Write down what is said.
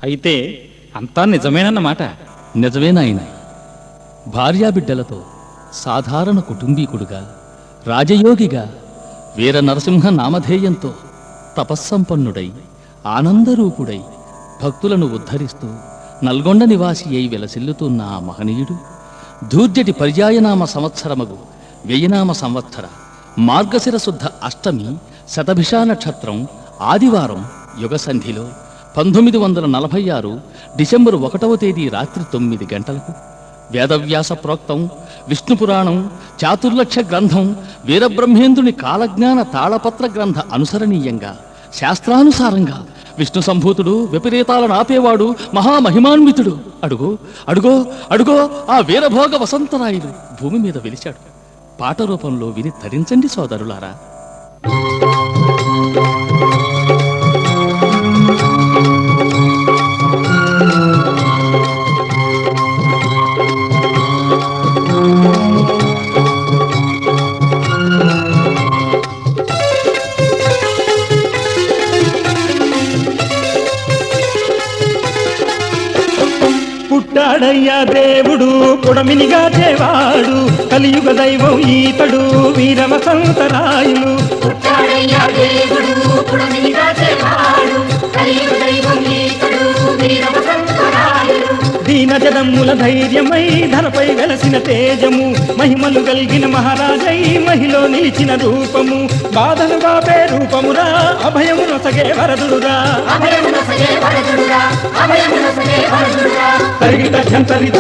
అయితే అంతా నిజమేనన్నమాట. నిజమేనాయన. భార్యాబిడ్డలతో సాధారణ కుటుంబీకుడుగా, రాజయోగిగా, వీర నరసింహ నామధేయంతో తపస్సంపన్నుడై, ఆనందరూపుడై, భక్తులను ఉద్ధరిస్తూ నల్గొండ నివాసి అయి వెలసిల్లుతున్న ఆ మహనీయుడు ధూర్జటి పర్యాయనామ సంవత్సరమగు వ్యయనామ సంవత్సర మార్గశిర శుద్ధ అష్టమి శతభిషా నక్షత్రం ఆదివారం యుగసంధిలో 1946 డిసెంబరు 1వ తేదీ రాత్రి 9 గంటలకు వేదవ్యాస ప్రోక్తం విష్ణుపురాణం చాతుర్లక్ష గ్రంథం వీరబ్రహ్మేంద్రుని కాలజ్ఞాన తాళపత్ర గ్రంథ అనుసరణీయంగా శాస్త్రానుసారంగా విష్ణు సంభూతుడు, విపరీతాలను ఆపేవాడు, మహామహిమాన్వితుడు అడుగో అడుగో అడుగో ఆ వీరభోగ వసంతరాయుడు భూమి మీద వెలిచాడు. పాట రూపంలో విని తరించండి సోదరులారా. పుట్టాడయ్యా దేవుడు పుడమినిగా చేవాడు, కలియుగ దైవం ఈతడు వీర వసంతరాయులు. పుట్టాడయ్యా దేవుడు పుడమినిగా చేవాడు, కలియుగ దైవం ఈతడు వీర వసంతరాయులు. దీన జనముల ధైర్యమై ధనపై వెలసిన తేజము, మహిమలు కలిగిన మహారాజై మహిలో నిలిచిన రూపము, బాధను బాపే రూపమురా, అభయమును సగే వరదుడురా, అభయమున సగే వరదుడురా, అభయమున సగే వరదుడురా. తరిగిట జంతరిత